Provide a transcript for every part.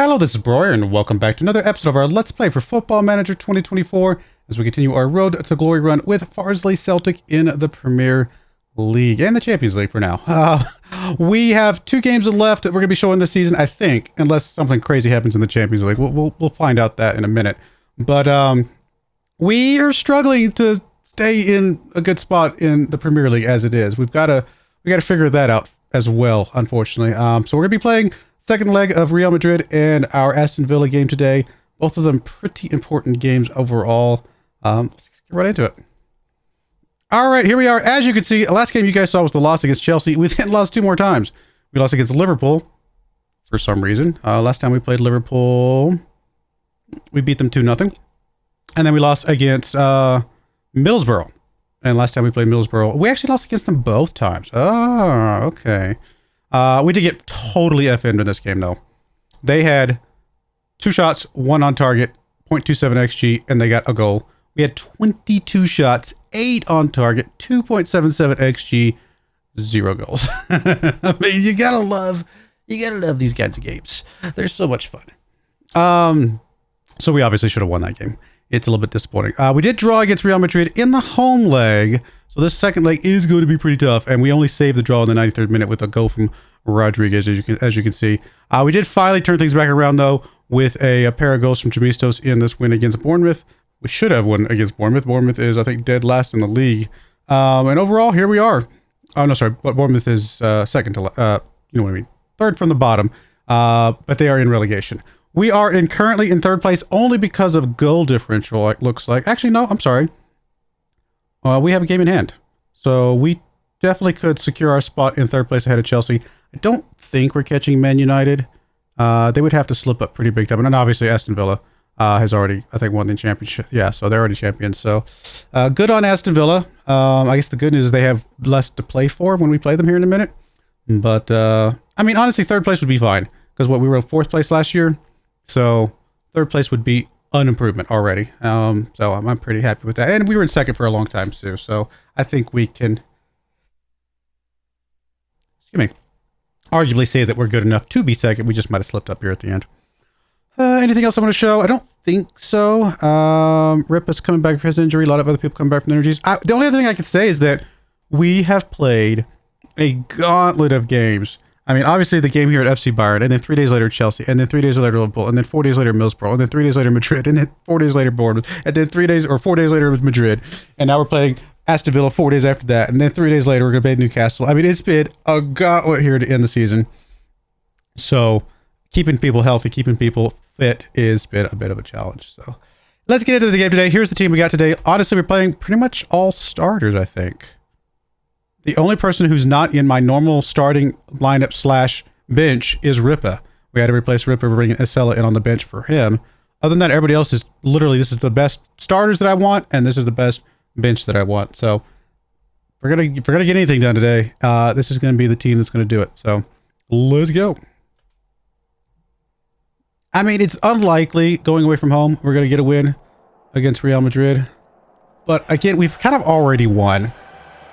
Hello, this is Broyar, and welcome back to another episode of our Let's Play for Football Manager 2024 as we continue our Road to Glory run with FARSLEY CELTIC in the Premier League and the Champions League for now. We have 2 games left that we're going to be showing this season, I think, unless something crazy happens in the Champions League. We'll find out that in a minute. But we are struggling to stay in a good spot in the Premier League as it is. We got to figure that out as well, unfortunately. So we're going to be playing second leg of Real Madrid and our Aston Villa game today. Both of them pretty important games overall. Let's get right into it. All right, here we are. As you can see, the last game you guys saw was the loss against Chelsea. We then lost 2 more times. We lost against Liverpool for some reason. Last time we played Liverpool, we beat them 2-0. And then we lost against Middlesbrough. And last time we played Middlesbrough, we actually lost against them both times. Oh, okay. We did get totally FN'd in this game, though. They had 2 shots, 1 on target, 0.27 XG, and they got a goal. We had 22 shots, 8 on target, 2.77 XG, 0 goals. I mean, you gotta love these kinds of games. They're so much fun. So we obviously should have won that game. It's a little bit disappointing. We did draw against Real Madrid in the home leg. So this second leg is going to be pretty tough, and we only saved the draw in the 93rd minute with a goal from Rodriguez, as you can see. We did finally turn things back around, though, with a pair of goals from Gemistos in this win against Bournemouth. We should have won against Bournemouth. Bournemouth is, I think, dead last in the league. And overall, here we are. Oh, no, sorry. But Bournemouth is second to, you know what I mean, third from the bottom. But they are in relegation. We are currently in 3rd place only because of goal differential, it looks like. Actually, no, I'm sorry. We have a game in hand. So we definitely could secure our spot in 3rd place ahead of Chelsea. I don't think we're catching Man United. They would have to slip up pretty big time. And obviously Aston Villa has already, I think, won the championship. Yeah, so they're already champions. So good on Aston Villa. I guess the good news is they have less to play for when we play them here in a minute. But, I mean, honestly, 3rd place would be fine. Because we were 4th place last year. So 3rd place would be an improvement already. So I'm pretty happy with that. And we were in 2nd for a long time too. So I think we can, arguably say that we're good enough to be 2nd. We just might have slipped up here at the end. Anything else I want to show? I don't think so. Ripa's coming back from his injury. A lot of other people coming back from their injuries. The only other thing I can say is that we have played a gauntlet of games. I mean, obviously the game here at FC Bayern, and then 3 days later Chelsea, and then 3 days later Liverpool, and then 4 days later Middlesbrough, and then 3 days later Madrid, and then 4 days later Bournemouth, and then 4 days later was Madrid, and now we're playing Aston Villa 4 days after that, and then 3 days later we're going to play Newcastle. I mean, it's been a gauntlet here to end the season. So keeping people healthy, keeping people fit has been a bit of a challenge. So let's get into the game today. Here's the team we got today. Honestly, we're playing pretty much all starters, I think. The only person who's not in my normal starting lineup / bench is Ripa. We had to replace Ripa, bringing Esela in on the bench for him. Other than that, everybody else is literally, this is the best starters that I want, and this is the best bench that I want. So if we're gonna get anything done today, this is gonna be the team that's gonna do it. So let's go. I mean, it's unlikely going away from home we're gonna get a win against Real Madrid, but again, we've kind of already won.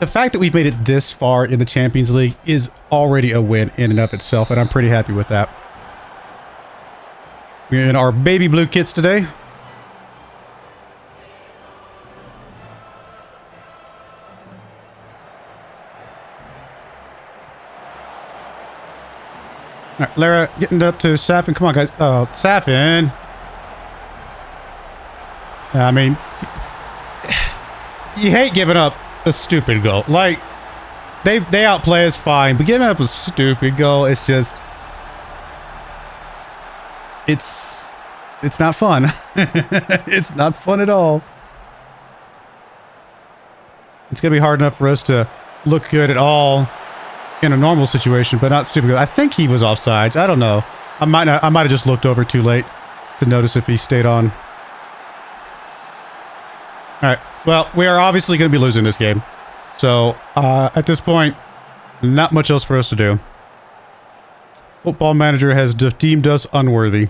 The fact that we've made it this far in the Champions League is already a win in and of itself, and I'm pretty happy with that. We're in our baby blue kits today. All right, Lara getting it up to Safin. Come on, guys. Oh, Safin. I mean, you hate giving up a stupid goal. Like, they outplay us fine, but giving up a stupid goal, it's just, it's not fun. It's not fun at all. It's gonna be hard enough for us to look good at all in a normal situation, but not stupid. I think he was offsides. I don't know. I might have just looked over too late to notice if he stayed on. All right. Well, we are obviously going to be losing this game. So, at this point, not much else for us to do. Football Manager has deemed us unworthy.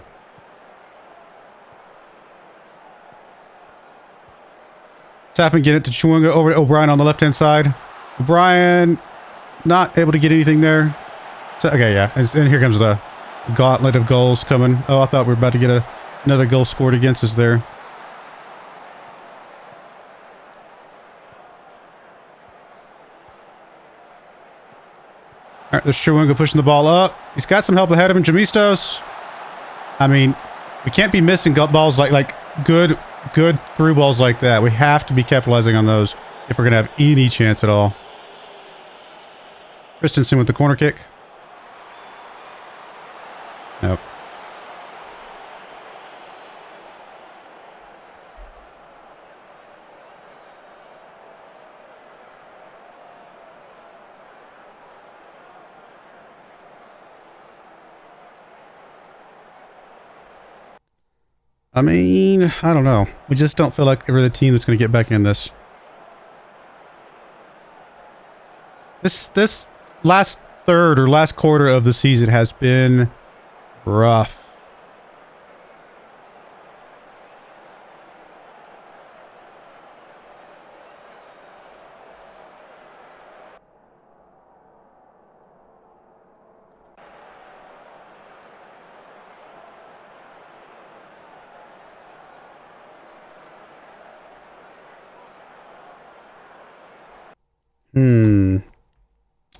Safin get it to Chunga over to O'Brien on the left-hand side. O'Brien not able to get anything there. So, okay, yeah. And here comes the gauntlet of goals coming. Oh, I thought we were about to get another goal scored against us there. All right, there's Chewunga pushing the ball up. He's got some help ahead of him. Jamistos. I mean, we can't be missing balls like good through balls like that. We have to be capitalizing on those if we're going to have any chance at all. Christensen with the corner kick. Nope. I mean, I don't know. We just don't feel like we're the team that's going to get back in this. This last third or last quarter of the season has been rough.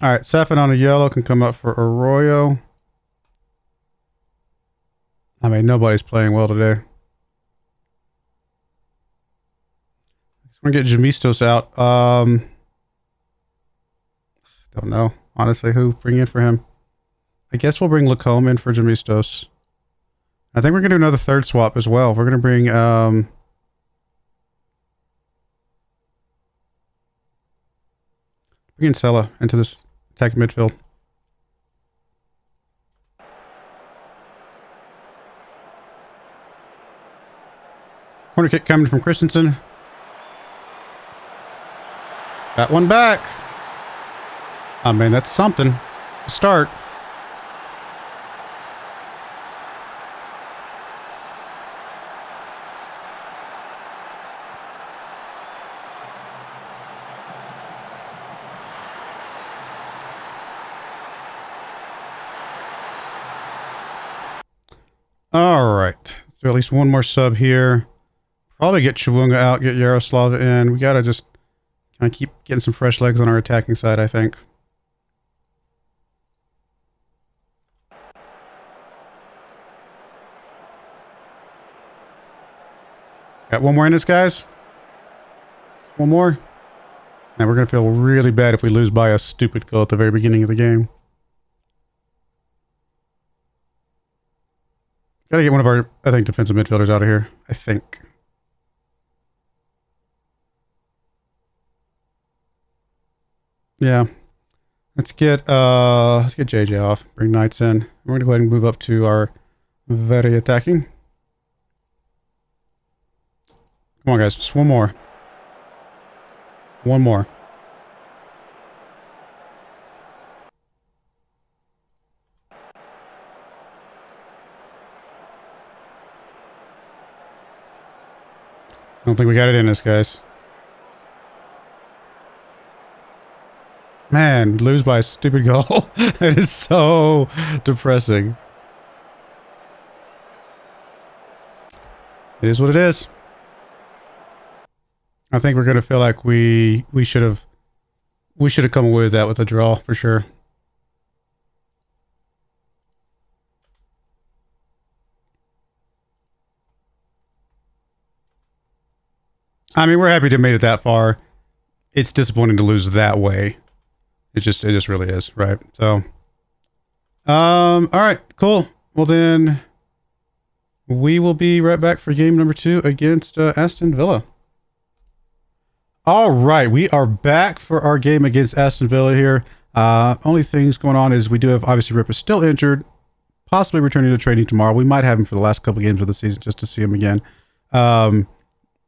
All right, Sefin on a yellow can come up for Arroyo. I mean, nobody's playing well today. We're gonna get Jamistos out. Don't know, honestly, who bring in for him. I guess we'll bring Lacombe in for Jamistos. I think we're gonna do another third swap as well. We're gonna bring bring Sella into this attacking midfield. Corner kick coming from Christensen. Got one back. I mean, that's something to start. All right. Let's do at least one more sub here. Probably get Chewunga out, get Yaroslav in. We got to just kind of keep getting some fresh legs on our attacking side, I think. Got one more in this, guys. One more. And we're going to feel really bad if we lose by a stupid goal at the very beginning of the game. Gotta get one of our, I think, defensive midfielders out of here. I think. Yeah. Let's get JJ off. Bring Knights in. We're gonna go ahead and move up to our very attacking. Come on, guys. Just one more. One more. I don't think we got it in us, guys. Man, lose by a stupid goal. It is so depressing. It is what it is. I think we're gonna feel like we should have come away with that with a draw for sure. I mean, we're happy to have made it that far. It's disappointing to lose that way. It just really is, right? So, all right, cool. Well then, we will be right back for game number 2 against Aston Villa. All right, we are back for our game against Aston Villa here. Only things going on is we do have, obviously, Ripper still injured, possibly returning to training tomorrow. We might have him for the last couple games of the season just to see him again.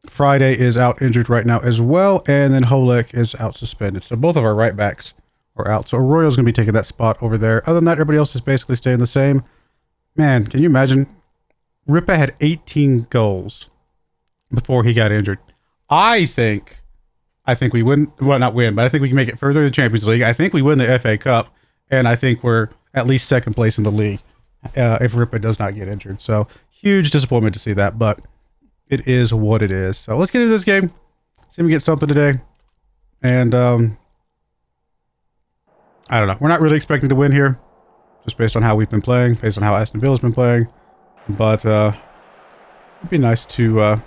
Friday is out injured right now as well, and then Holek is out suspended. So both of our right backs are out. So Arroyo's going to be taking that spot over there. Other than that, everybody else is basically staying the same. Man, can you imagine? Ripa had 18 goals before he got injured. I think we win. Well, not win, but I think we can make it further in the Champions League. I think we win the FA Cup, and I think we're at least second place in the league. if Ripa does not get injured. So huge disappointment to see that, but it is what it is. So let's get into this game. See if we get something today. And I don't know. We're not really expecting to win here, just based on how we've been playing, based on how Aston Villa's been playing. But it'd be nice to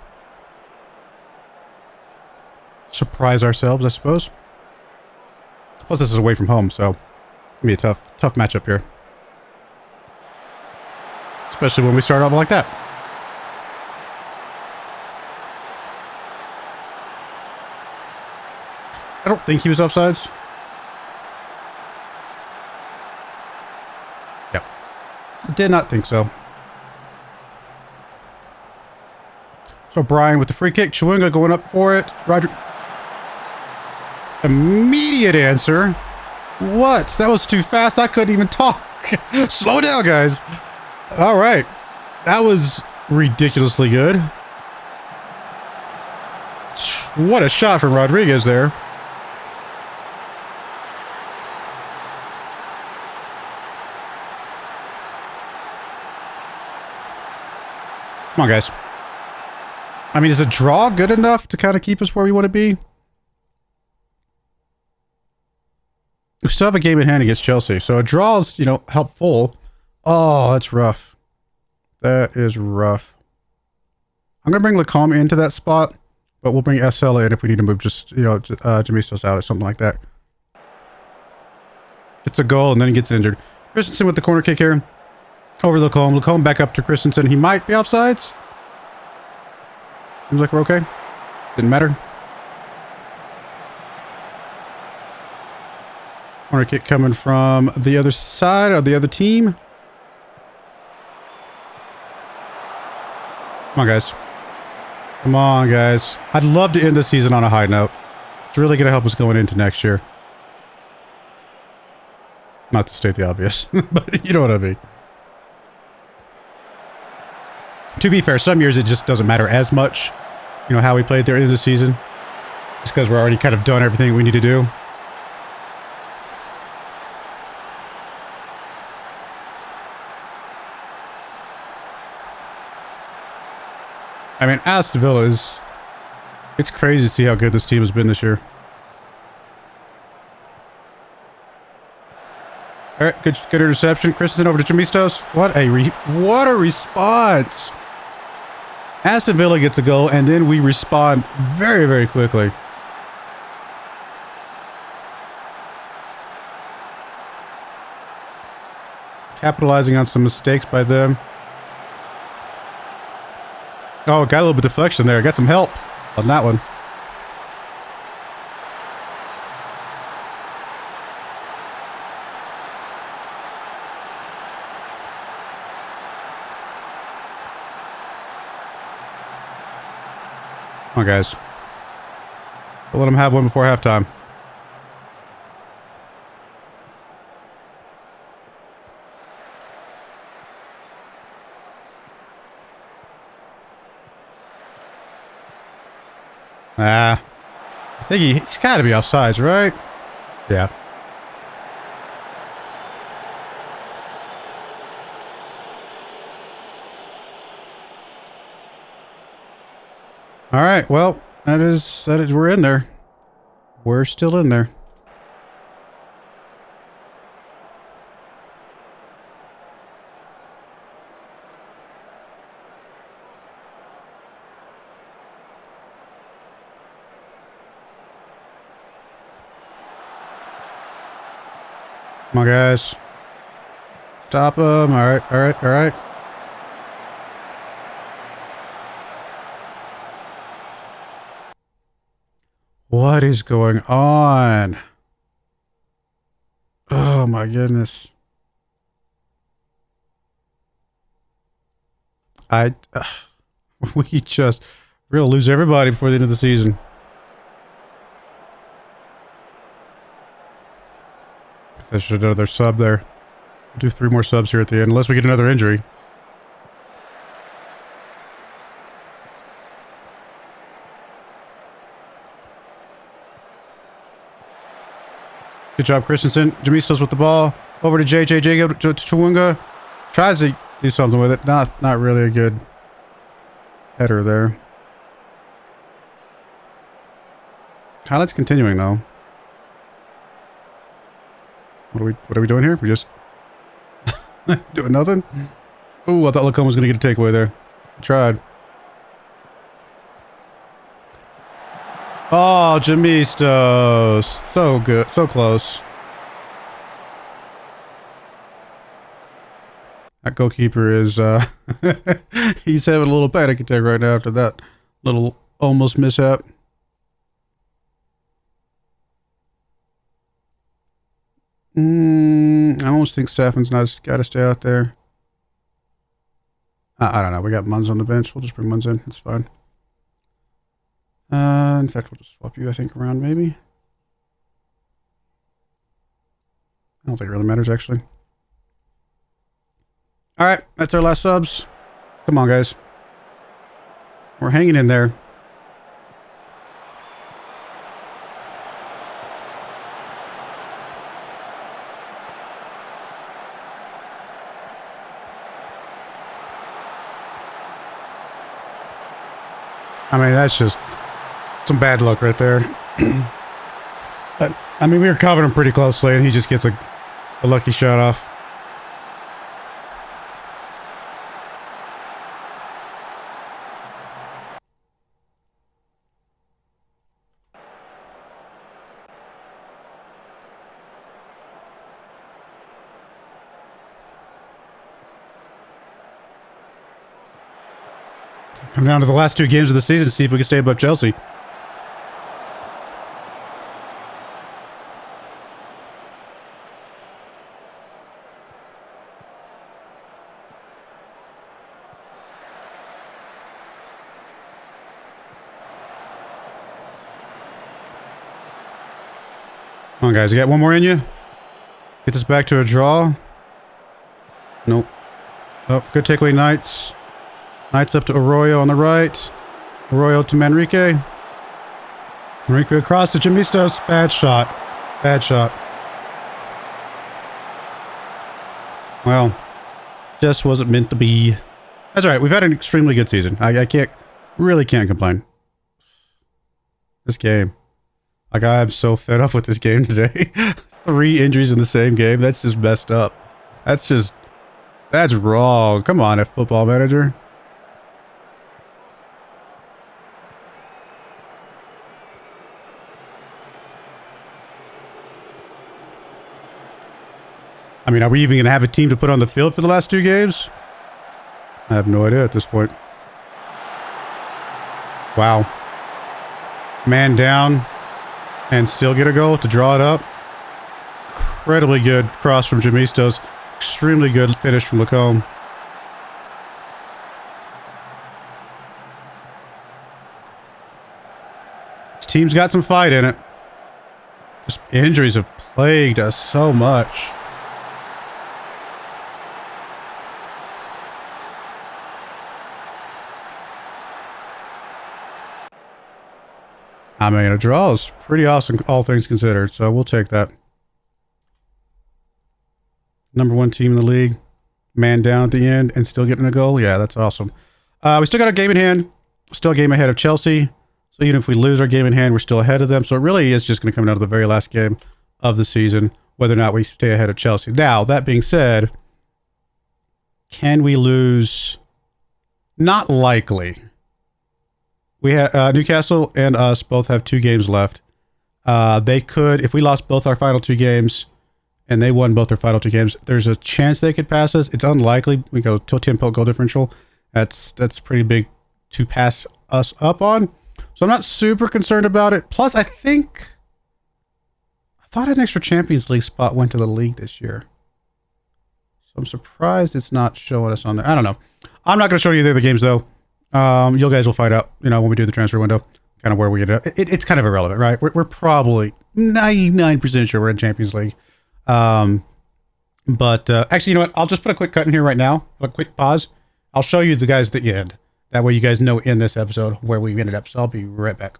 surprise ourselves, I suppose. Plus, this is away from home, so it's gonna be a tough matchup here. Especially when we start off like that. I don't think he was offsides. Yep. I did not think so. So Brian with the free kick. Chewinga going up for it. Roger. Immediate answer. What? That was too fast. I couldn't even talk. Slow down, guys. All right. That was ridiculously good. What a shot from Rodriguez there. Come on, guys. I mean, is a draw good enough to kind of keep us where we want to be? We still have a game in hand against Chelsea, so a draw is, you know, helpful. Oh, that's rough. That is rough. I'm going to bring Lacombe into that spot, but we'll bring SL in if we need to move just, you know, Jamistos out or something like that. It's a goal, and then he gets injured. Christensen with the corner kick here. Over Lacombe. Lacombe back up to Christensen. He might be offsides. Seems like we're okay. Didn't matter. Corner kick coming from the other side, or the other team. Come on, guys. Come on, guys. I'd love to end the season on a high note. It's really going to help us going into next year. Not to state the obvious, but you know what I mean. To be fair, some years it just doesn't matter as much, you know, how we played there in the season. Just because we're already kind of done everything we need to do. I mean, Aston Villa is... It's crazy to see how good this team has been this year. Alright, good interception. Christensen over to Jamistos. What a response! Aston Villa gets a goal, and then we respond very, very quickly. Capitalizing on some mistakes by them. Oh, got a little bit of deflection there. Got some help on that one. Come on, guys. We'll let them have one before halftime. I think he's got to be offsides, right? Yeah. All right. Well, that is we're in there. We're still in there. Come on, guys. Stop them. All right, all right, all right. What is going on? Oh, my goodness. We're going to lose everybody before the end of the season. I should have done another sub there. Do 3 more subs here at the end, unless we get another injury. Good job, Christensen. Jamistos with the ball. Over to JJ. To Chewinga. Tries to do something with it. Not really a good header there. Highlights continuing though. What are we doing here? We just doing nothing? Ooh, I thought Lacombe was gonna get a takeaway there. I tried. Oh, Jamisto. So good. So close. That goalkeeper is, he's having a little panic attack right now after that little almost mishap. I almost think Safin's got to stay out there. I don't know. We got Munz on the bench. We'll just bring Munz in. It's fine. In fact, we'll just swap you, I think, around maybe. I don't think it really matters, actually. All right, that's our last subs. Come on, guys. We're hanging in there. I mean, that's just some bad luck right there. But, I mean, we were covering him pretty closely, and he just gets a lucky shot off. Come down to the last 2 games of the season to see if we can stay above Chelsea. Come on, guys. You got one more in you? Get this back to a draw. Nope. Oh, good takeaway, Knights. Knights up to Arroyo on the right. Arroyo to Manrique. Manrique across to Jamistos. Bad shot. Bad shot. Well, just wasn't meant to be. That's all right. We've had an extremely good season. I really can't complain. This game. Like, I'm so fed up with this game today. 3 injuries in the same game. That's just messed up. That's wrong. Come on, Football Manager. I mean, are we even going to have a team to put on the field for the last 2 games? I have no idea at this point. Wow. Man down and still get a goal to draw it up. Incredibly good cross from Jamistos. Extremely good finish from Lacombe. This team's got some fight in it. Just injuries have plagued us so much. I mean, a draw is pretty awesome, all things considered, so we'll take that. #1 team in the league. Man down at the end and still getting a goal. Yeah, that's awesome. We still got a game in hand. Still a game ahead of Chelsea. So even if we lose our game in hand, we're still ahead of them. So it really is just going to come down to the very last game of the season, whether or not we stay ahead of Chelsea. Now, that being said, can we lose? Not likely. We have Newcastle and us both have 2 games left. They could, if we lost both our final 2 games and they won both their final 2 games, there's a chance they could pass us. It's unlikely. We go to 10-point goal differential. That's pretty big to pass us up on. So I'm not super concerned about it. Plus, I thought an extra Champions League spot went to the league this year. So I'm surprised it's not showing us on there. I don't know. I'm not going to show you the other games though. You guys will find out, when we do the transfer window, kind of where we get it. It's kind of irrelevant, right? We're probably 99% sure we're in Champions League. But actually, you know what? I'll just put a quick cut in here right now, a quick pause. I'll show you the guys at the end. That way you guys know in this episode where we ended up. So I'll be right back.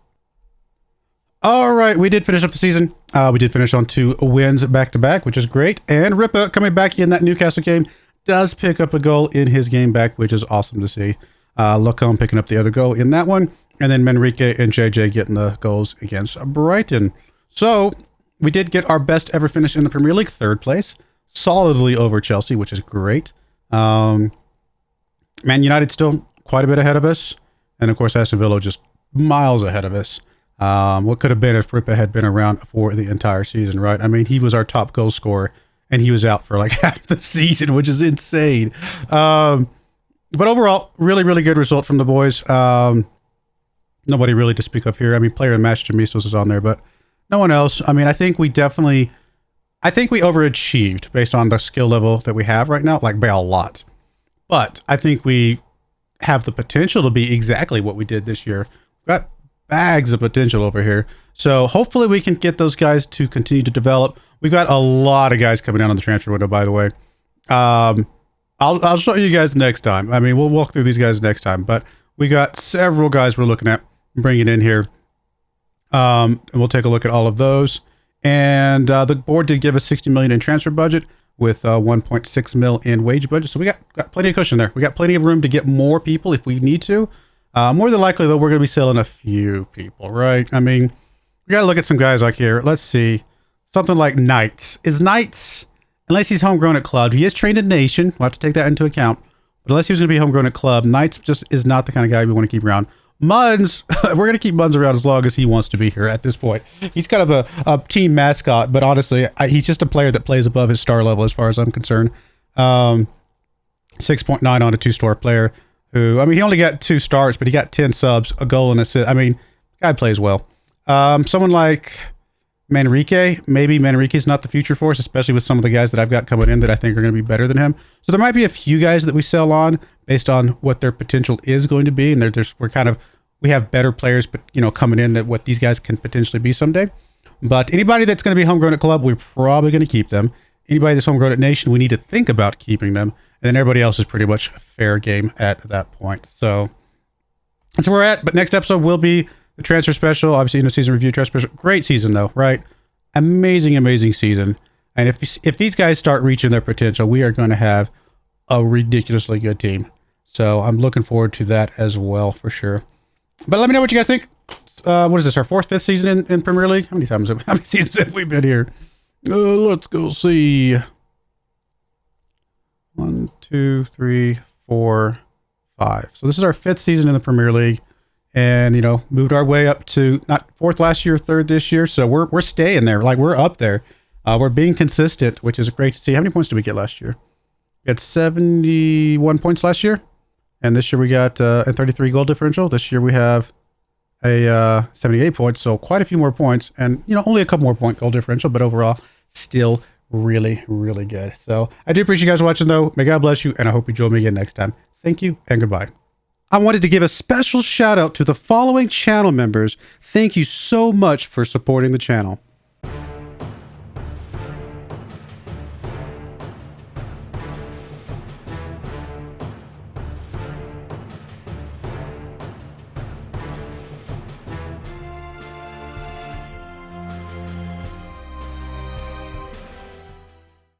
All right, we did finish up the season. We did finish on 2 wins back to back, which is great. And Ripa coming back in that Newcastle game does pick up a goal in his game back, which is awesome to see. Lacombe picking up the other goal in that one. And then Manrique and JJ getting the goals against Brighton. So we did get our best ever finish in the Premier League, 3rd place. Solidly over Chelsea, which is great. Man United still quite a bit ahead of us. And of course, Aston Villa just miles ahead of us. What could have been if Ripa had been around for the entire season, right? I mean, he was our top goal scorer and he was out for like half the season, which is insane. But overall, really, really good result from the boys. Nobody really to speak of here. I mean, player of the match, Jamisos is on there, but no one else. I mean, I think we overachieved based on the skill level that we have right now, like by a lot. But I think we have the potential to be exactly what we did this year. We've got bags of potential over here. So hopefully we can get those guys to continue to develop. We've got a lot of guys coming down on the transfer window, by the way. I'll show you guys next time. I mean, we'll walk through these guys next time, but we got several guys we're looking at bringing in here. And we'll take a look at all of those. And the board did give us 60 million in transfer budget with 1.6 mil in wage budget. So we got plenty of cushion there. We got plenty of room to get more people if we need to. More than likely, though, we're going to be selling a few people, right? I mean, we got to look at some guys like here. Let's see. Something like Knights. Is Knights, unless he's homegrown at club, he is trained in Nation. We'll have to take that into account. But unless he was going to be homegrown at club, Knights just is not the kind of guy we want to keep around. Muns, we're going to keep Muns around as long as he wants to be here at this point. He's kind of a team mascot, but honestly, he's just a player that plays above his star level as far as I'm concerned. 6.9 on a 2-star player who, I mean, he only got 2 stars, but he got 10 subs, a goal and assist. I mean, guy plays well. Someone like Manrique, maybe Manrique's not the future for us, especially with some of the guys that I've got coming in that I think are going to be better than him. So there might be a few guys that we sell on based on what their potential is going to be. And we have better players, but coming in that what these guys can potentially be someday. But anybody that's going to be homegrown at club, we're probably going to keep them. Anybody that's homegrown at Nation, we need to think about keeping them. And then everybody else is pretty much fair game at that point. So that's where we're at. But next episode will be the transfer special. Obviously, season review transfer special. Great season, though, right? Amazing, amazing season. And if these guys start reaching their potential, we are going to have a ridiculously good team. So I'm looking forward to that as well, for sure. But let me know what you guys think. What is this, our 4th, 5th season in Premier League? How many seasons have we been here? Let's go see. 1, 2, 3, 4, 5. So this is our 5th season in the Premier League. And, moved our way up to not 4th last year, 3rd this year. So we're staying there. Like, we're up there. We're being consistent, which is great to see. How many points did we get last year? We had 71 points last year. And this year we got a 33 goal differential. This year we have a 78 points. So quite a few more points. And, only a couple more point goal differential. But overall, still really, really good. So I do appreciate you guys watching, though. May God bless you. And I hope you join me again next time. Thank you and goodbye. I wanted to give a special shout out to the following channel members. Thank you so much for supporting the channel.